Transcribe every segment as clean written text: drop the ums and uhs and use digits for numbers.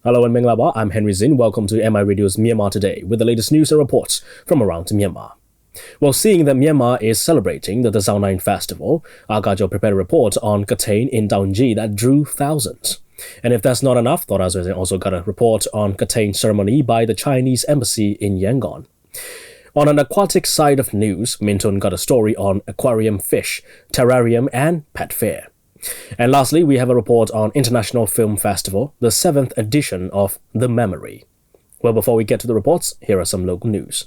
Hello and Minglawa, I'm Henry Zin. Welcome to MI Radio's Myanmar Today with the latest news and reports from around Myanmar. Well, seeing that Myanmar is celebrating the Dasao 9 Festival, Agajo prepared a report on Katane in Daungji that drew thousands. And if that's not enough, Thor also got a report on Katane ceremony by the Chinese embassy in Yangon. On an aquatic side of news, Mintun got a story on aquarium fish, terrarium and pet fair. And lastly, we have a report on International Film Festival, the 7th edition of The Memory. Well, before we get to the reports, here are some local news.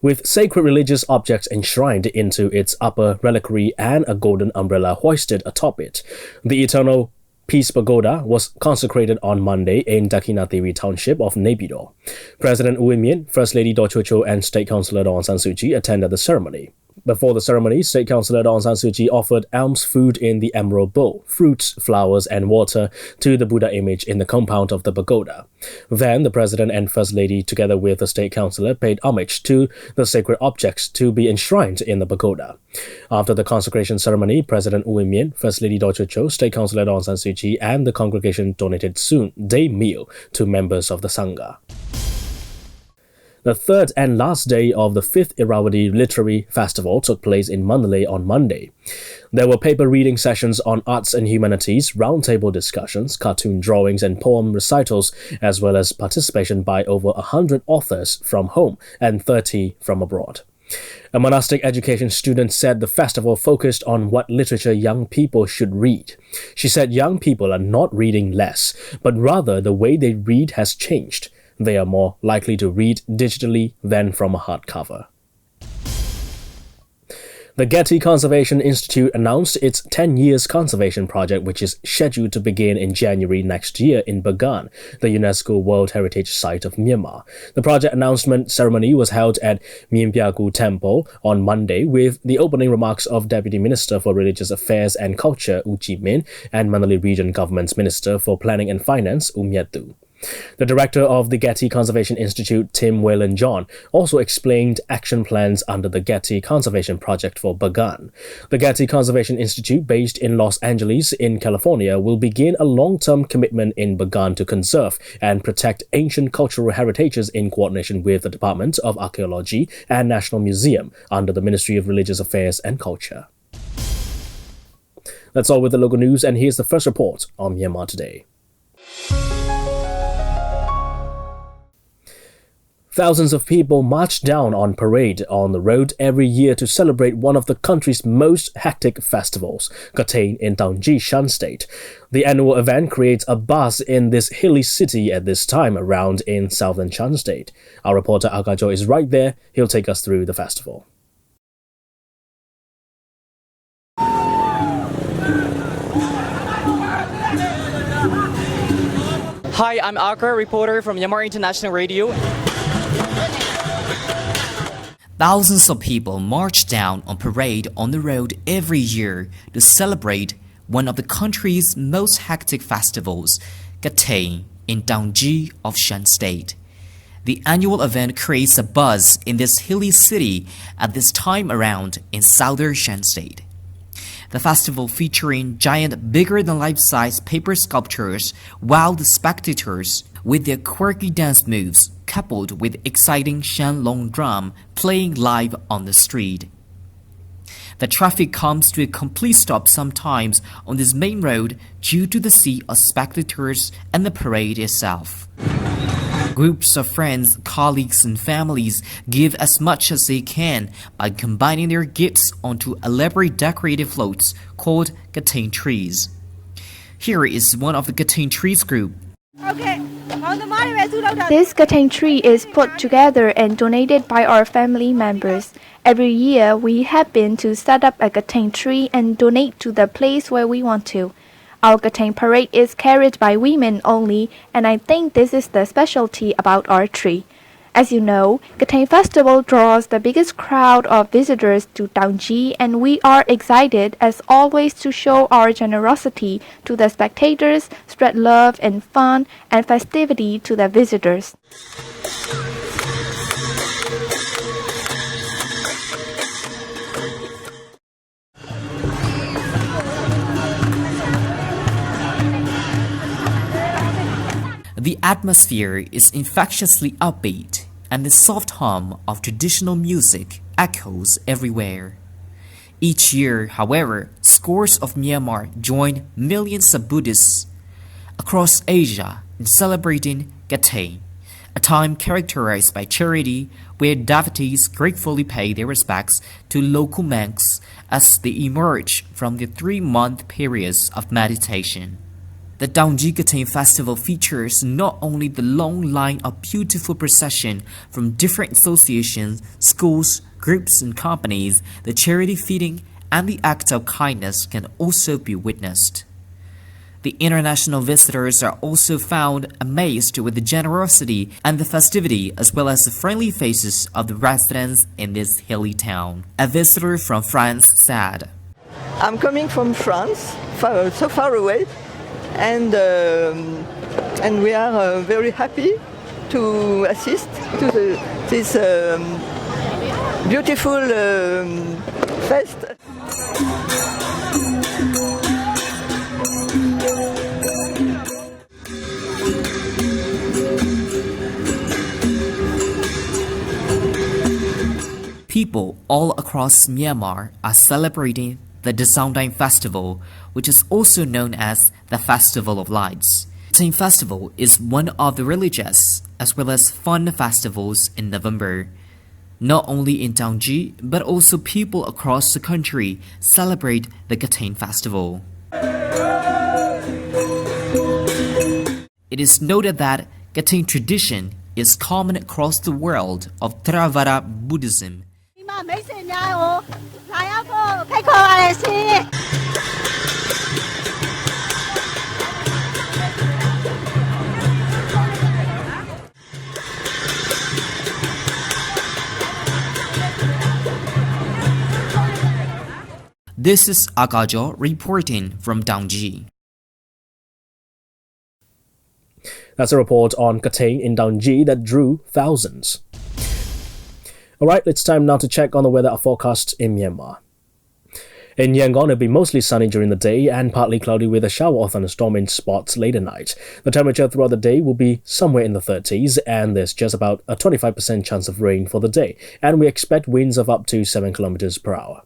With sacred religious objects enshrined into its upper reliquary and a golden umbrella hoisted atop it, the Eternal Peace Pagoda was consecrated on Monday in Dakina Dewi Township of Naypyidaw. President Win Myint, First Lady Daw Choo Choo and State Councillor Daw Aung San Suu Kyi attended the ceremony. Before the ceremony, State Councillor Daw Aung San Suu Kyi offered alms food in the emerald bowl, fruits, flowers and water to the Buddha image in the compound of the pagoda. Then the President and First Lady, together with the State Councillor, paid homage to the sacred objects to be enshrined in the pagoda. After the consecration ceremony, President Win Myint, First Lady Daw Choo Choo, State Councillor Daw Aung San Suu Kyi and the congregation donated day meal to members of the Sangha. The third and last day of the 5th Irrawaddy Literary Festival took place in Mandalay on Monday. There were paper reading sessions on arts and humanities, roundtable discussions, cartoon drawings and poem recitals, as well as participation by over 100 authors from home and 30 from abroad. A monastic education student said the festival focused on what literature young people should read. She said young people are not reading less, but rather the way they read has changed. They are more likely to read digitally than from a hardcover. The Getty Conservation Institute announced its 10 years conservation project, which is scheduled to begin in January next year in Bagan, the UNESCO World Heritage Site of Myanmar. The project announcement ceremony was held at Myeonbyagu Temple on Monday with the opening remarks of Deputy Minister for Religious Affairs and Culture, U Ji-min, and Mandalay Region Government's Minister for Planning and Finance, U Myat-tu. The director of the Getty Conservation Institute, Tim Whalen John, also explained action plans under the Getty Conservation Project for Bagan. The Getty Conservation Institute, based in Los Angeles in California, will begin a long-term commitment in Bagan to conserve and protect ancient cultural heritages in coordination with the Department of Archaeology and National Museum under the Ministry of Religious Affairs and Culture. That's all with the local news, and here's the first report on Myanmar Today. Thousands of people march down on parade on the road every year to celebrate one of the country's most hectic festivals, Katane in Daungji, Shan State. The annual event creates a buzz in this hilly city at this time around in southern Shan State. Our reporter Agajo is right there. He'll take us through the festival. Hi, I'm Agra, reporter from Myanmar International Radio. Thousands of people march down on parade on the road every year to celebrate one of the country's most hectic festivals, Katane in Daungji of Shan State. The annual event creates a buzz in this hilly city at this time around in southern Shan State. The festival featuring giant bigger-than-life-size paper sculptures wow the spectators with their quirky dance moves coupled with exciting Shan long drum playing live on the street. The traffic comes to a complete stop sometimes on this main road due to the sea of spectators and the parade itself. Groups of friends, colleagues and families give as much as they can by combining their gifts onto elaborate decorated floats called Katane trees. Here is one of the Katane trees group. This Katane tree is put together and donated by our family members. Every year we have been to set up a Katane tree and donate to the place where we want to. Our Katane parade is carried by women only, and I think this is the specialty about our tree. As you know, Katane Festival draws the biggest crowd of visitors to Daungji, and we are excited as always to show our generosity to the spectators, spread love and fun and festivity to the visitors. The atmosphere is infectiously upbeat, and the soft hum of traditional music echoes everywhere. Each year, however, scores of Myanmar join millions of Buddhists across Asia in celebrating Gatay, a time characterized by charity where devotees gratefully pay their respects to local monks as they emerge from the 3-month periods of meditation. The Daungji Gatay festival features not only the long line of beautiful procession from different associations, schools, groups and companies, the charity feeding and the act of kindness can also be witnessed. The international visitors are also found amazed with the generosity and the festivity as well as the friendly faces of the residents in this hilly town. A visitor from France said, I'm coming from France, so far away, and we are very happy to assist to this beautiful fest. People all across Myanmar are celebrating the Dasongdang Festival, which is also known as the Festival of Lights. The Gatay Festival is one of the religious as well as fun festivals in November. Not only in Daungji, but also people across the country celebrate the Gatay Festival. It is noted that Gatay tradition is common across the world of Theravada Buddhism. This is Akajo reporting from Daungji. That's a report on Gatay in Daungji that drew thousands. Alright, it's time now to check on the weather forecast in Myanmar. In Yangon, it'll be mostly sunny during the day and partly cloudy with a shower or thunderstorm in spots late at night. The temperature throughout the day will be somewhere in the 30s, and there's just about a 25% chance of rain for the day, and we expect winds of up to 7 km per hour.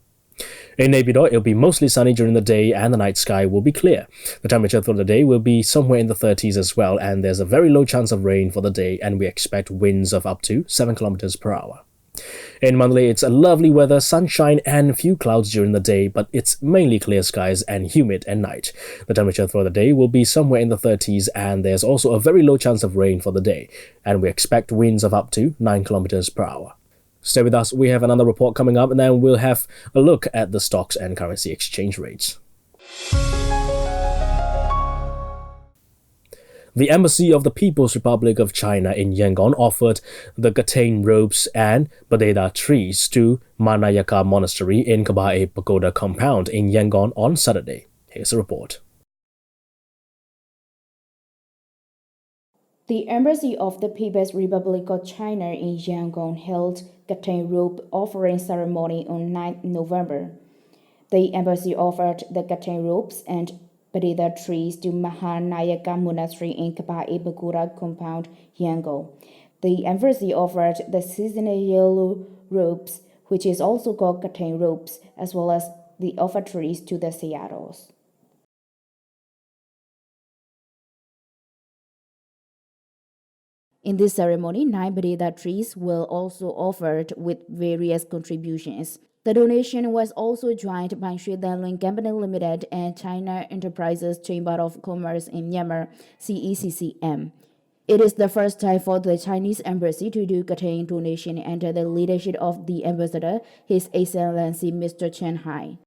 In Naypyidaw, it'll be mostly sunny during the day and the night sky will be clear. The temperature throughout the day will be somewhere in the 30s as well, and there's a very low chance of rain for the day, and we expect winds of up to 7 km per hour. In Mandalay, it's a lovely weather, sunshine and few clouds during the day, but it's mainly clear skies and humid at night. The temperature throughout the day will be somewhere in the 30s, and there's also a very low chance of rain for the day, and we expect winds of up to 9 km per hour. Stay with us, we have another report coming up, and then we'll have a look at the stocks and currency exchange rates. The Embassy of the People's Republic of China in Yangon offered the Gatay robes and Badeda trees to Manayaka Monastery in Kabae Pagoda compound in Yangon on Saturday. Here's a report. The Embassy of the People's Republic of China in Yangon held Gatay robe offering ceremony on 9 November. The embassy offered the Gatay robes and Badeda trees to Mahanayaka Monastery in Kabae Pagoda compound, Yangon. The embassy offered the seasonal yellow robes, which is also called Gatay robes, as well as the offertories to the Seattles. In this ceremony, 9 Badeda trees were also offered with various contributions. The donation was also joined by Sri Lankan Company Limited and China Enterprises Chamber of Commerce in Myanmar, CECCM. It is the first time for the Chinese embassy to do Gatay donation under the leadership of the ambassador, His Excellency Mr. Chen Hai.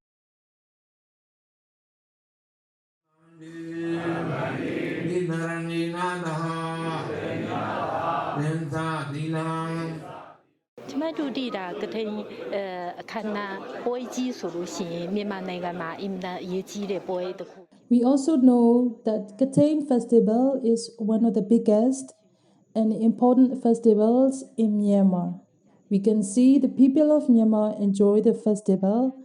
We also know that Gatay Festival is one of the biggest and important festivals in Myanmar. We can see the people of Myanmar enjoy the festival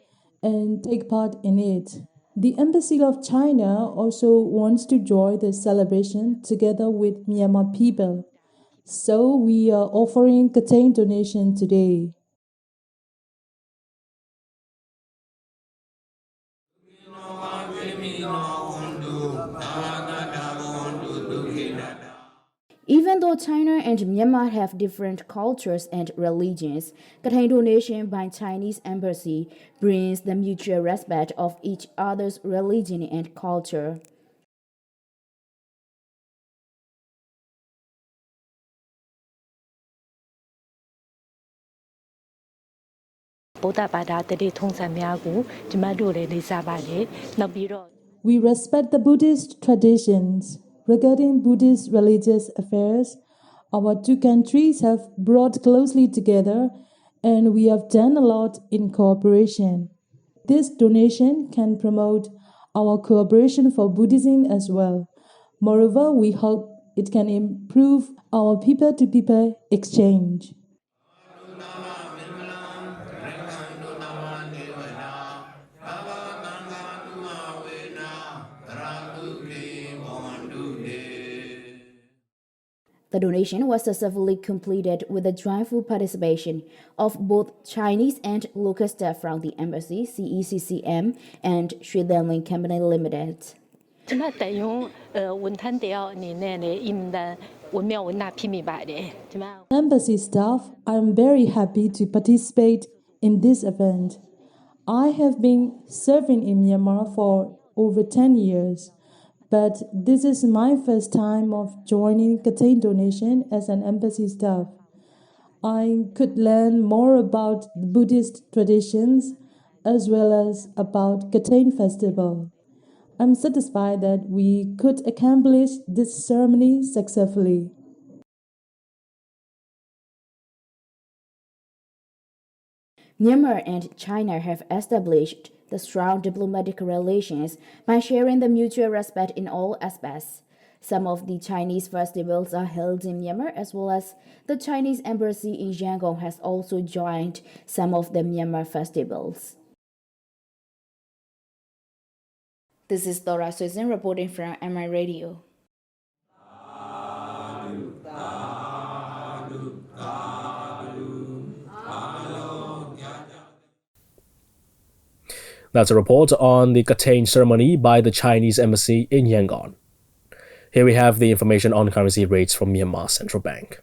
and take part in it. The Embassy of China also wants to join the celebration together with Myanmar people. So we are offering container donation today. Even though China and Myanmar have different cultures and religions, container donation by Chinese embassy brings the mutual respect of each other's religion and culture. ဗုဒ္ဓဘာသာတတိထုံးစံများကိုကျမတို့လည်းလေးစားပါတယ်နောက်ပြီးတော့ We respect the Buddhist traditions. Regarding Buddhist religious affairs, our two countries have brought closely together and we have done a lot in cooperation. This donation can promote our cooperation for Buddhism as well. Moreover, we hope it can improve our people-to-people exchange. The donation was successfully completed with the joyful participation of both Chinese and local staff from the embassy, CECCM, and Sri Lankan Company Limited. ကျမတယုံဝန်ထမ်းတယောက်အနေနဲ့လည်းအင်မတန်ဝမ်းမြောက်ဝမ်းသာဖြစ်မိပါတယ်ကျမ Embassy staff, I am very happy to participate in this event. I have been serving in Myanmar for over 10 years, but this is my first time of joining container donation as an embassy staff. I could learn more about the Buddhist traditions as well as about Katane Festival. I'm satisfied that we could accomplish this ceremony successfully. Myanmar and China have established the strong diplomatic relations by sharing the mutual respect in all aspects. Some of the Chinese festivals are held in Myanmar as well as the Chinese embassy in Yangon has also joined some of the Myanmar festivals. This is Dora Susan reporting from MI Radio. That's a report on the Katane ceremony by the Chinese embassy in Yangon. Here we have the information on currency rates from Myanmar Central Bank.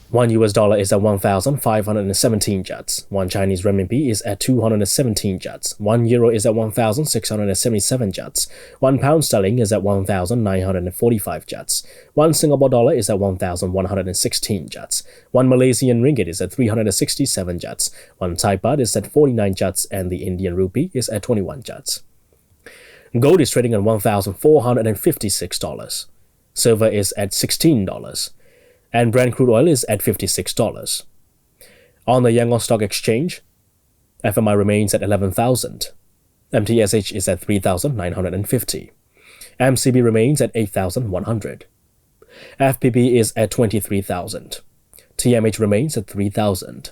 $1 is at 1,517 kyats. 1 Chinese renminbi is at 217 kyats. 1 euro is at 1,677 kyats. 1 pound sterling is at 1,945 kyats. 1 Singapore dollar is at 1,116 kyats. 1 Malaysian ringgit is at 367 kyats. 1 Thai baht is at 49 kyats, and the Indian rupee is at 21 kyats. Gold is trading at $1,456. Silver is at $16. And Brent crude oil is at $56. On the Yangon Stock Exchange, FMI remains at 11,000. MTSH is at 3,950. MCB remains at 8,100. FPP is at 23,000. TMH remains at 3,000.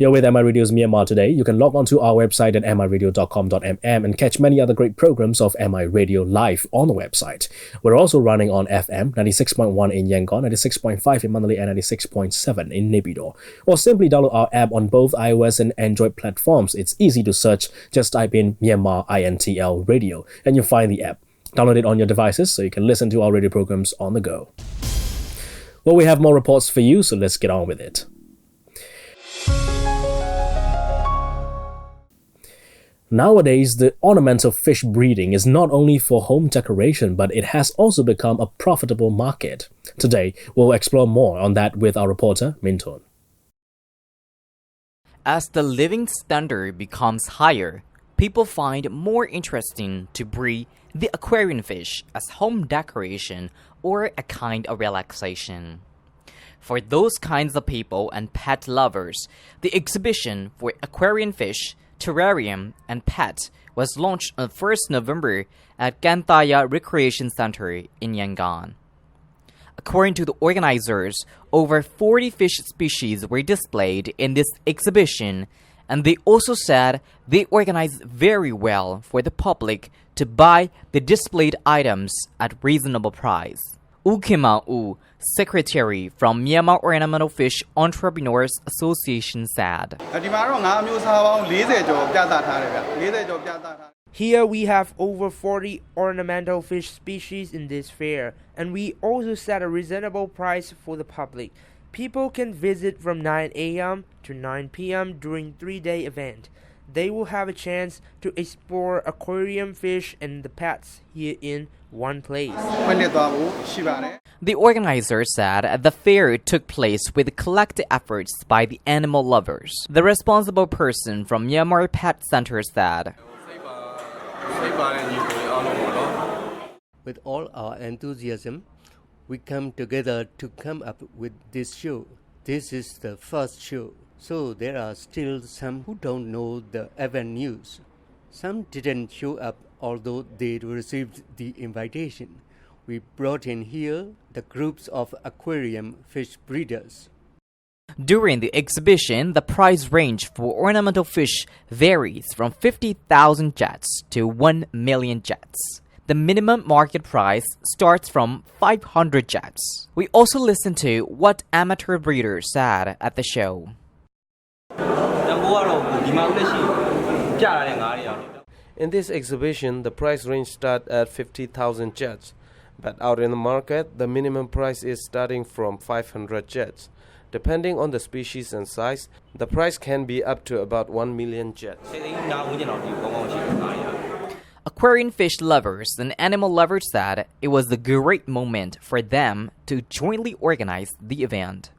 You're with MI Radio's Myanmar Today. You can log on to our website at miradio.com.mm and catch many other great programs of MI Radio live on the website. We're also running on FM 96.1 in Yangon, 96.5 in Manali, and 96.7 in Naypyidaw. Or simply download our app on both iOS and Android platforms. It's easy to search. Just type in Myanmar INTL Radio and you'll find the app. Download it on your devices so you can listen to our radio programs on the go. Well, we have more reports for you, so let's get on with it. Nowadays, the ornamental fish breeding is not only for home decoration, but it has also become a profitable market. Today, we'll explore more on that with our reporter, Minton. As the living standard becomes higher, people find more interesting to breed the aquarium fish as home decoration or a kind of relaxation. For those kinds of people and pet lovers, the exhibition for aquarium fish, terrarium, and pet was launched on 1st November at Gantaya Recreation Center in Yangon. According to the organizers, over 40 fish species were displayed in this exhibition, And they also said they organized very well for the public to buy the displayed items at reasonable price. U Kim Ma-u, secretary from Myanmar Ornamental Fish Entrepreneurs Association, said. Here we have over 40 ornamental fish species in this fair, and we also set a reasonable price for the public. People can visit from 9 a.m. to 9 p.m. during 3-day event. They will have a chance to explore aquarium fish and the pets here in one place. The organizer said the fair took place with collective efforts by the animal lovers. The responsible person from Myanmar Pet Center said, with all our enthusiasm, we come together to come up with this show. This is the first show, so there are still some who don't know the event news. Some didn't show up although they received the invitation. We brought in here the groups of aquarium fish breeders. During the exhibition, the price range for ornamental fish varies from 50,000 jets to 1 million jets. The minimum market price starts from 500 jets. We also listened to what amateur breeders said at the show. In this exhibition, the price range starts at 50,000 jets, but out in the market, the minimum price is starting from 500 jets. Depending on the species and size, the price can be up to about 1 million jets. Aquarium fish lovers and animal lovers said it was a great moment for them to jointly organize the event.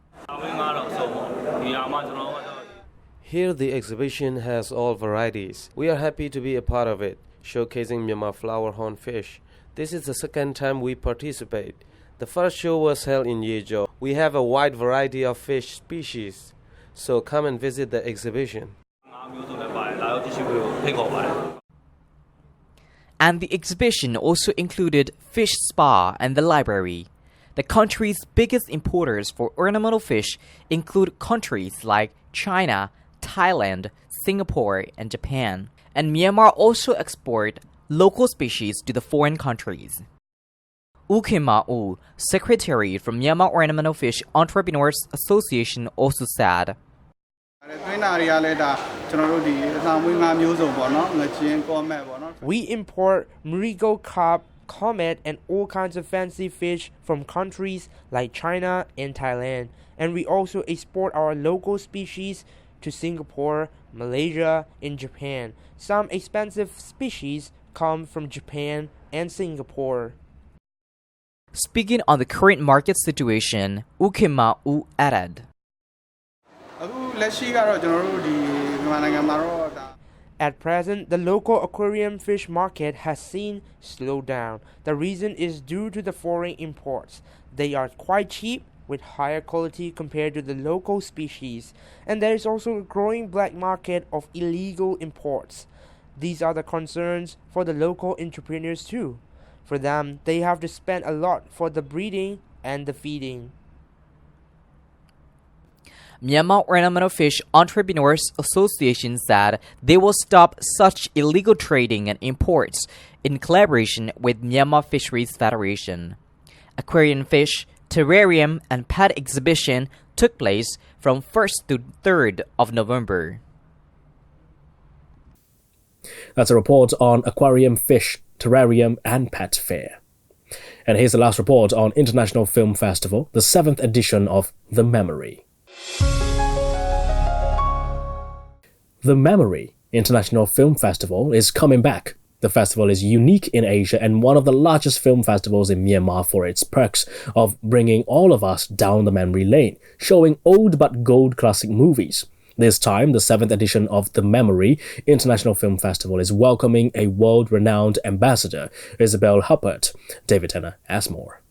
Here the exhibition has all varieties. We are happy to be a part of it, showcasing Myanmar flowerhorn fish. This is the second time we participate. The first show was held in Yejo. We have a wide variety of fish species, so come and visit the exhibition. And the exhibition also included fish spa and the library. The country's biggest importers for ornamental fish include countries like China, Thailand, Singapore, and Japan. And Myanmar also export local species to the foreign countries. U Kim Ma-u, secretary from Myanmar Ornamental Fish Entrepreneurs Association, also said, we import marigold carp, comet, and all kinds of fancy fish from countries like China and Thailand, and we also export our local species to Singapore, Malaysia, and Japan. Some expensive species come from Japan and Singapore. Speaking on the current market situation, U Kim Ma-u added, at present, the local aquarium fish market has seen slowdown. The reason is due to the foreign imports. They are quite cheap with higher quality compared to the local species, and there is also a growing black market of illegal imports. These are the concerns for the local entrepreneurs too. For them, they have to spend a lot for the breeding and the feeding. Myanmar Ornamental Fish Entrepreneurs Association said they will stop such illegal trading and imports in collaboration with Myanmar Fisheries Federation. Aquarium fish, terrarium, and pet exhibition took place from 1st to 3rd of November. That's a report on aquarium fish, terrarium, and pet fair. And here's the last report on International Film Festival, the 7th edition of The Memory. The Memory International Film Festival is coming back. The festival is unique in Asia and one of the largest film festivals in Myanmar for its perks of bringing all of us down the memory lane, showing old but gold classic movies. This time, the 7th edition of The Memory International Film Festival is welcoming a world-renowned ambassador, Isabel Huppert. David Tanner has more.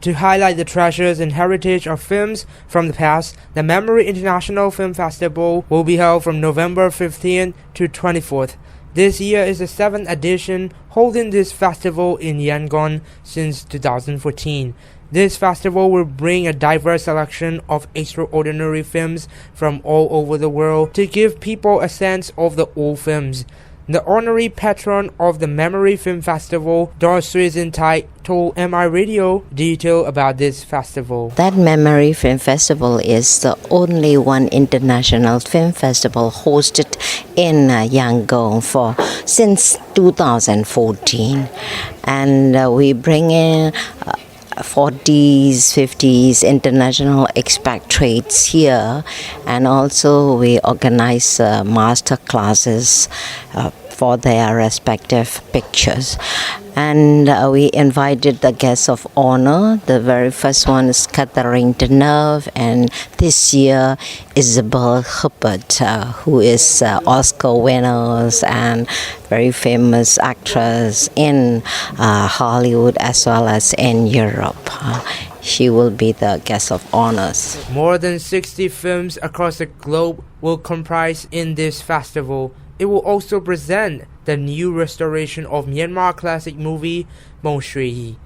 To highlight the treasures and heritage of films from the past, the Memory International Film Festival will be held from November 15th to 24th. This year is the 7th edition, holding this festival in Yangon since 2014. This festival will bring a diverse selection of extraordinary films from all over the world to give people a sense of the old films. The honorary patron of the Memory Film Festival, Dorothy Zintai, told MI Radio detail about this festival. That Memory Film Festival is the only one international film festival hosted in Yangon since 2014, and we bring in 40s, 50s international expatriates here, and also we organize master classes for their respective pictures. And we invited the guests of honor. The very first one is Catherine Deneuve, and this year Isabelle Huppert, who is Oscar winner and very famous actress in Hollywood as well as in Europe. She will be the guest of honors. More than 60 films across the globe will comprise in this festival. It will also present the new restoration of Myanmar classic movie Mon Shui.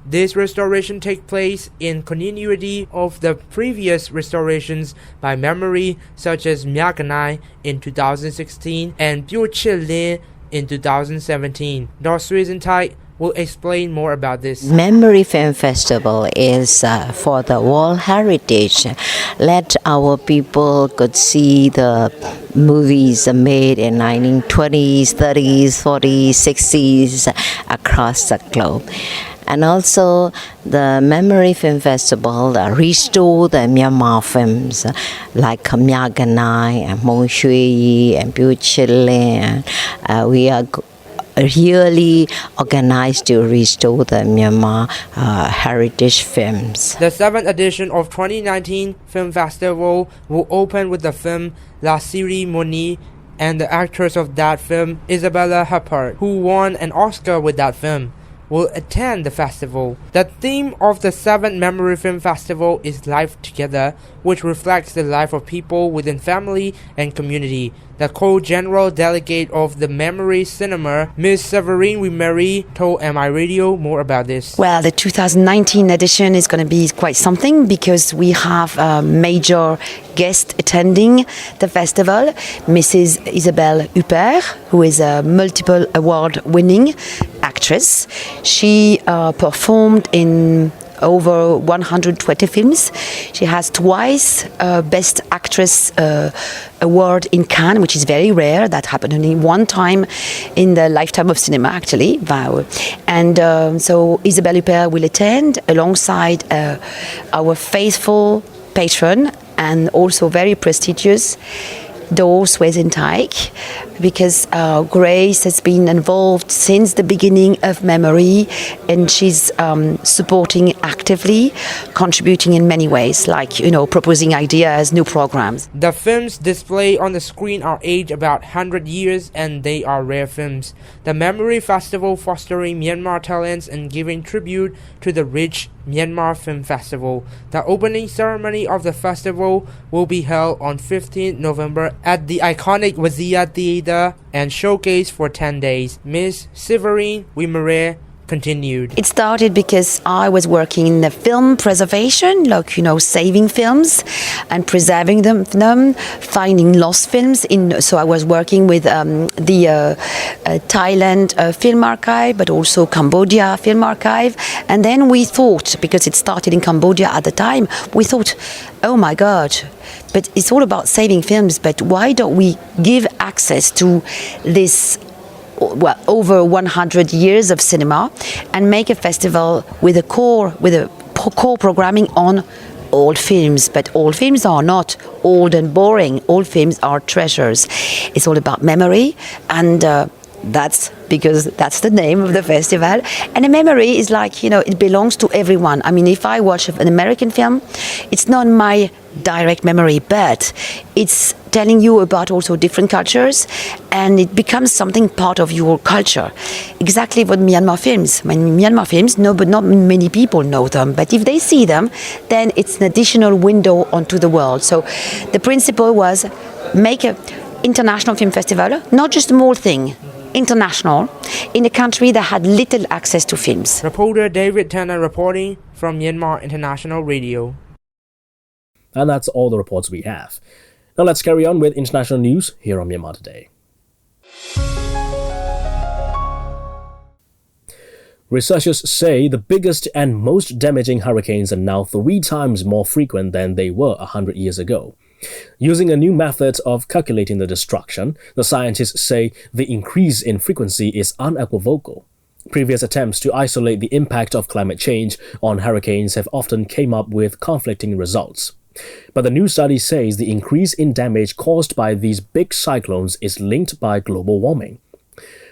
This restoration takes place in continuity of the previous restorations by memory, such as Myaganai in 2016 and Biu Chi in 2017. Dorothy Zintai will explain more about this. Memory Film Festival is for the world heritage. Let our people could see the movies made in 1920s, 30s, 40s, 60s across the globe. And also the Memory Film Festival restore the Myanmar films like Myaganai and Mon Shui and Biu Chi. We are really organized to restore the Myanmar heritage films. The 7th edition of 2019 Film Festival will open with the film La Cérémonie, and the actress of that film, Isabelle Huppert, who won an Oscar with that film, will attend the festival. The theme of the 7th Memory Film Festival is Life Together, which reflects the life of people within family and community. The co-general delegate of the Memory Cinema, Ms. Séverine Wimery, told MI Radio more about this. Well, the 2019 edition is going to be quite something because we have a major guest attending the festival, Mrs. Isabelle Huppert, who is a multiple award-winning actress. She performed in over 120 films. She has twice Best Actress award in Cannes, which is very rare. That happened only one time in the lifetime of cinema, actually. Wow. And so Isabelle Huppert will attend alongside our faithful patron and also very prestigious Dorothy Zintai, because Grace has been involved since the beginning of Memory, and she's supporting actively, contributing in many ways, like proposing ideas, new programs. The films displayed on the screen are aged about 100 years, and they are rare films. The Memory Festival fostering Myanmar talents and giving tribute to the rich Myanmar Film Festival. The opening ceremony of the festival will be held on 15th November at the iconic Wazia Theatre and showcased for 10 days. Ms. Séverine Wimery continued. It started because I was working in the film preservation, like saving films and preserving them, finding lost films. So I was working with the Thailand Film Archive, but also Cambodia Film Archive. And then we thought, because it started in Cambodia at the time, we thought, oh my God, but it's all about saving films, but why don't we give access to this over 100 years of cinema and make a festival with a core programming on old films? But old films are not old and boring. Old films are treasures. It's all about memory, and that's because that's the name of the festival. And a memory is like, it belongs to everyone. I mean, if I watch an American film, it's not my direct memory, but it's telling you about also different cultures, and it becomes something part of your culture. Exactly what Myanmar films. Myanmar films, but not many people know them. But if they see them, then it's an additional window onto the world. So the principle was make an international film festival, not just a small thing, international in a country that had little access to films. Reporter David Tanner reporting from Myanmar International Radio. And that's all the reports we have. Now let's carry on with international news here on Myanmar Today. Researchers say the biggest and most damaging hurricanes are now 3 times more frequent than they were 100 years ago. Using a new method of calculating the destruction, the scientists say the increase in frequency is unequivocal. Previous attempts to isolate the impact of climate change on hurricanes have often come up with conflicting results. But the new study says the increase in damage caused by these big cyclones is linked by global warming.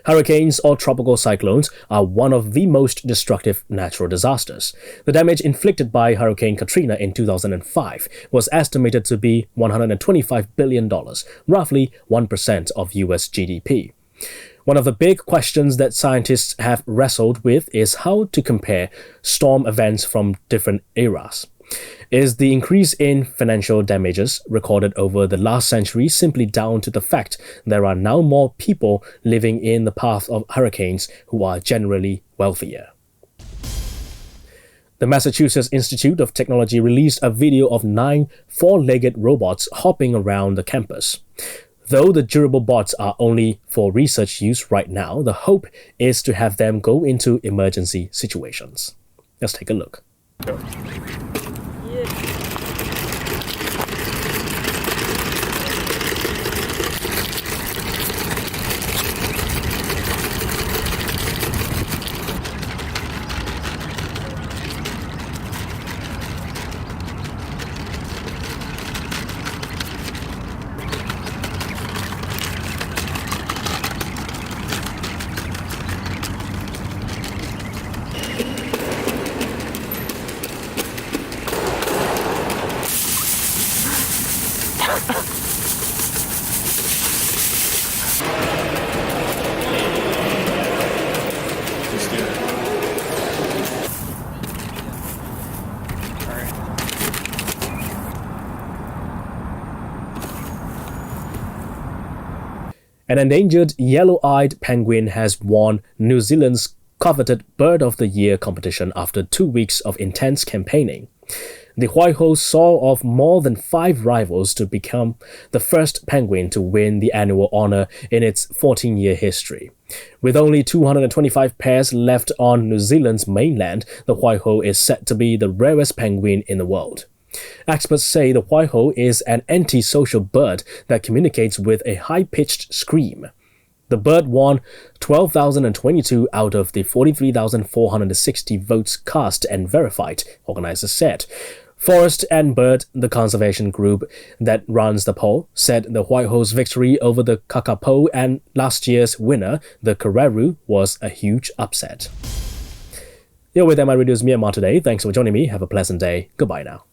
Hurricanes or tropical cyclones are one of the most destructive natural disasters. The damage inflicted by Hurricane Katrina in 2005 was estimated to be $125 billion, roughly 1% of US GDP. One of the big questions that scientists have wrestled with is how to compare storm events from different eras. Is the increase in financial damages recorded over the last century simply down to the fact there are now more people living in the path of hurricanes who are generally wealthier? The Massachusetts Institute of Technology released a video of 9 four-legged robots hopping around the campus. Though the durable bots are only for research use right now, the hope is to have them go into emergency situations. Let's take a look. An endangered yellow-eyed penguin has won New Zealand's coveted Bird of the Year competition after 2 weeks of intense campaigning. The Waiho saw off more than 5 rivals to become the first penguin to win the annual honor in its 14-year history. With only 225 pairs left on New Zealand's mainland, the Waiho is said to be the rarest penguin in the world. Experts say the Waiho is an antisocial bird that communicates with a high-pitched scream. The bird won 12,022 out of the 43,460 votes cast and verified, organizers said. Forest and Bird, the conservation group that runs the poll, said the Waiho's victory over the kakapo and last year's winner, the Kararu, was a huge upset. You're with MI Radio's Myanmar Today. Thanks for joining me. Have a pleasant day. Goodbye now.